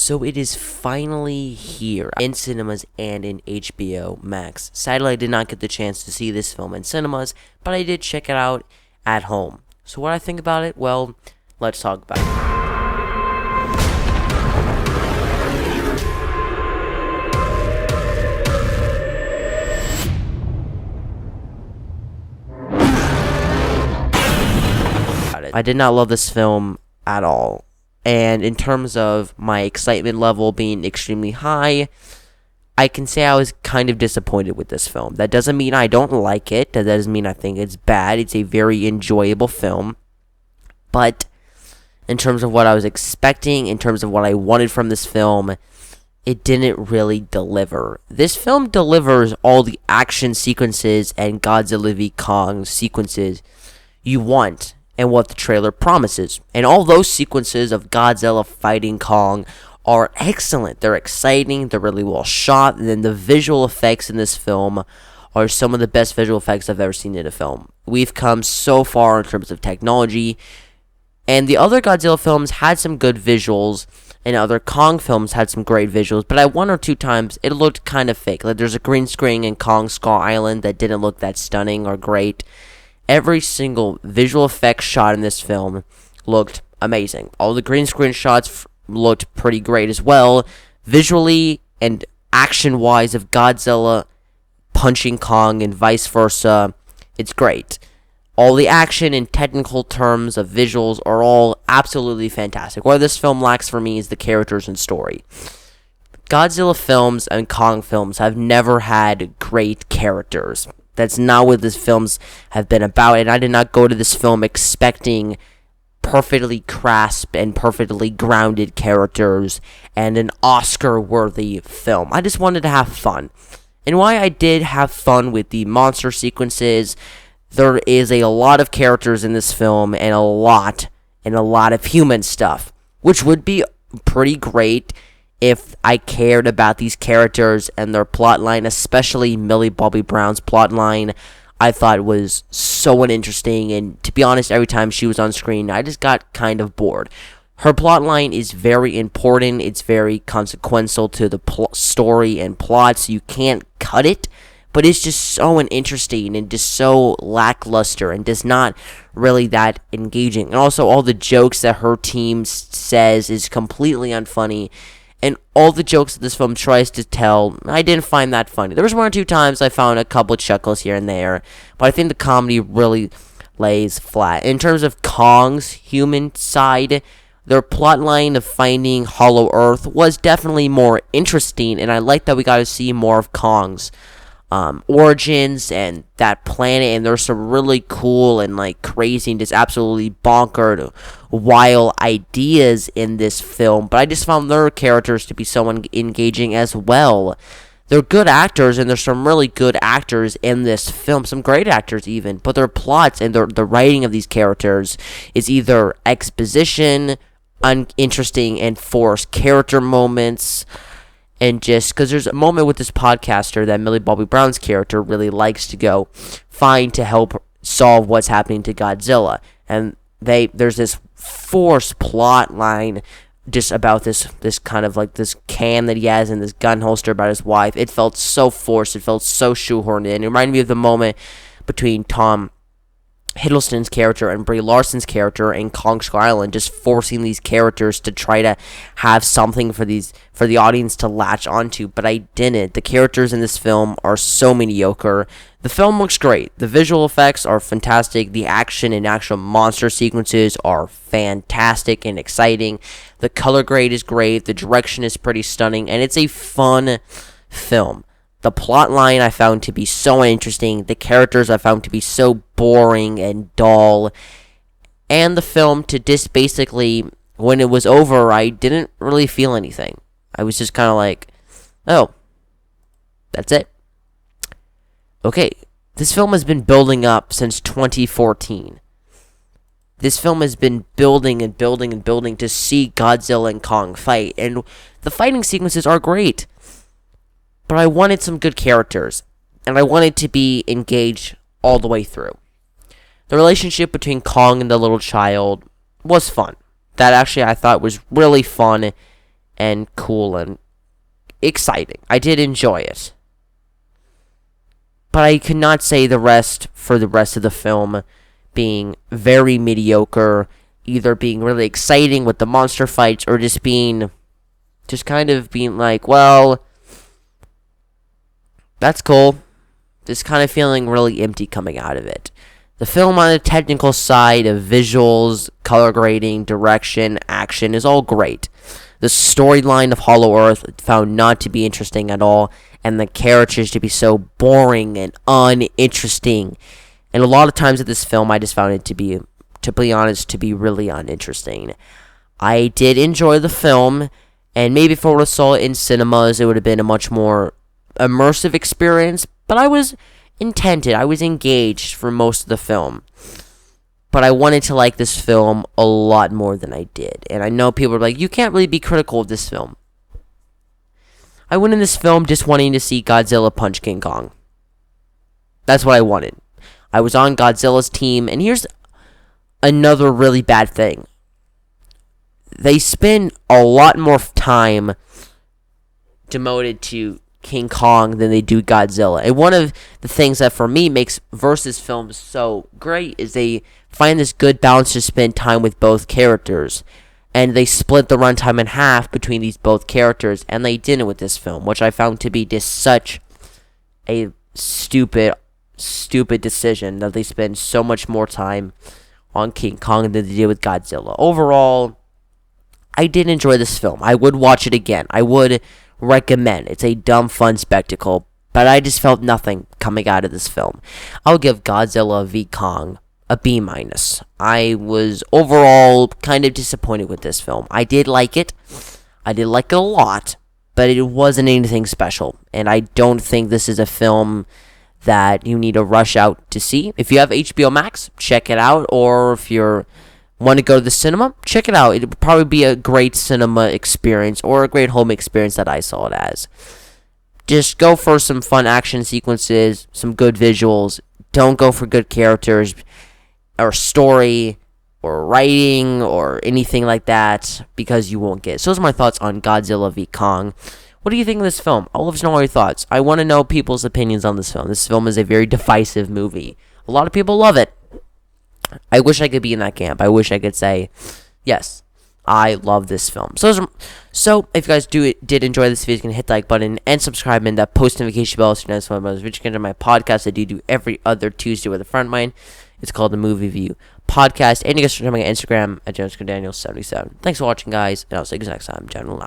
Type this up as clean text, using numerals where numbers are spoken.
So it is finally here in cinemas and in HBO Max. Sadly, I did not get the chance to see this film in cinemas, but I did check it out at home. So what I think about it? Well, let's talk about it. I did not love this film at all. And in terms of my excitement level being extremely high, I can say I was kind of disappointed with this film. That doesn't mean I don't like it. That doesn't mean I think it's bad. It's a very enjoyable film. But in terms of what I was expecting, in terms of what I wanted from this film, it didn't really deliver. This film delivers all the action sequences and Godzilla v. Kong sequences you want and what the trailer promises. And all those sequences of Godzilla fighting Kong are excellent. They're exciting, they're really well shot, and then the visual effects in this film are some of the best visual effects I've ever seen in a film. We've come so far in terms of technology, and the other Godzilla films had some good visuals, and other Kong films had some great visuals, but at one or two times, it looked kind of fake. Like there's a green screen in Kong Skull Island that didn't look that stunning or great. Every single visual effects shot in this film looked amazing. All the green screen shots looked pretty great as well. Visually and action-wise of Godzilla punching Kong and vice versa, it's great. All the action in technical terms of visuals are all absolutely fantastic. What this film lacks for me is the characters and story. Godzilla films and Kong films have never had great characters. That's not what these films have been about, and I did not go to this film expecting perfectly crisp and perfectly grounded characters and an Oscar-worthy film. I just wanted to have fun. And why I did have fun with the monster sequences, there is a lot of characters in this film and a lot of human stuff, which would be pretty great if I cared about these characters and their plotline, especially Millie Bobby Brown's plotline. I thought it was so uninteresting, and to be honest, every time she was on screen, I just got kind of bored. Her plotline is very important, it's very consequential to the story and plot, so you can't cut it, but it's just so uninteresting and just so lackluster and just not really that engaging. And also, all the jokes that her team says is completely unfunny. And all the jokes that this film tries to tell, I didn't find that funny. There was one or two times I found a couple of chuckles here and there, but I think the comedy really lays flat. In terms of Kong's human side, their plotline of finding Hollow Earth was definitely more interesting, and I like that we got to see more of Kong's origins and that planet, and there's some really cool and crazy and just absolutely bonkers wild ideas in this film, but I just found their characters to be so engaging as well. They're good actors, and there's some really good actors in this film, some great actors even, but their plots and the writing of these characters is either exposition, uninteresting and forced character moments. And just because there's a moment with this podcaster that Millie Bobby Brown's character really likes to go find to help solve what's happening to Godzilla. And there's this forced plot line just about this kind of this can that he has in this gun holster about his wife. It felt so forced. It felt so shoehorned in. It reminded me of the moment between Tom Hiddleston's character and Brie Larson's character in Kong Skull Island, just forcing these characters to try to have something for the audience to latch onto, but I didn't. The characters in this film are so mediocre. The film looks great. The visual effects are fantastic. The action and actual monster sequences are fantastic and exciting. The color grade is great. The direction is pretty stunning, and it's a fun film. The plot line I found to be so interesting. The characters I found to be so boring and dull. And the film to just basically, when it was over, I didn't really feel anything. I was just kind of like, oh, that's it. Okay, this film has been building up since 2014. This film has been building and building and building to see Godzilla and Kong fight. And the fighting sequences are great. But I wanted some good characters, and I wanted to be engaged all the way through. The relationship between Kong and the little child was fun. That actually I thought was really fun and cool and exciting. I did enjoy it. But I could not say the rest for the rest of the film being very mediocre, either being really exciting with the monster fights or just kind of being like, well, that's cool. Just kind of feeling really empty coming out of it. The film on the technical side of visuals, color grading, direction, action is all great. The storyline of Hollow Earth found not to be interesting at all, and the characters to be so boring and uninteresting. And a lot of times at this film, I just found it to be honest, to be really uninteresting. I did enjoy the film, and maybe if I would have saw it in cinemas, it would have been a much more immersive experience, but I was intended. I was engaged for most of the film. But I wanted to like this film a lot more than I did. And I know people are like, you can't really be critical of this film. I went in this film just wanting to see Godzilla punch King Kong. That's what I wanted. I was on Godzilla's team. And here's another really bad thing. They spend a lot more time devoted to King Kong than they do Godzilla. And one of the things that for me makes versus films so great is they find this good balance to spend time with both characters. And they split the runtime in half between these both characters, and they didn't with this film, which I found to be just such a stupid decision that they spend so much more time on King Kong than they did with Godzilla. Overall, I did enjoy this film. I would watch it again. I would recommend. It's a dumb, fun spectacle, but I just felt nothing coming out of this film. I'll give Godzilla v Kong a B-. I was overall kind of disappointed with this film. I did like it. I did like it a lot, but it wasn't anything special, and I don't think this is a film that you need to rush out to see. If you have HBO Max, check it out, or if you want to go to the cinema, check it out. It would probably be a great cinema experience or a great home experience that I saw it as. Just go for some fun action sequences, some good visuals. Don't go for good characters or story or writing or anything like that, because you won't get it. So those are my thoughts on Godzilla v Kong. What do you think of this film? I'll love to know all your thoughts. I want to know people's opinions on this film. This film is a very divisive movie. A lot of people love it. I wish I could be in that camp. I wish I could say, yes, I love this film. So if you guys did enjoy this video, you can hit the like button and subscribe and that post notification bell so you know when I'm reaching my podcast that I do every other Tuesday with a friend of mine. It's called the Movie View Podcast. And you guys can check my Instagram at JonesDaniel77. Thanks for watching, guys, and I'll see you guys next time. General out.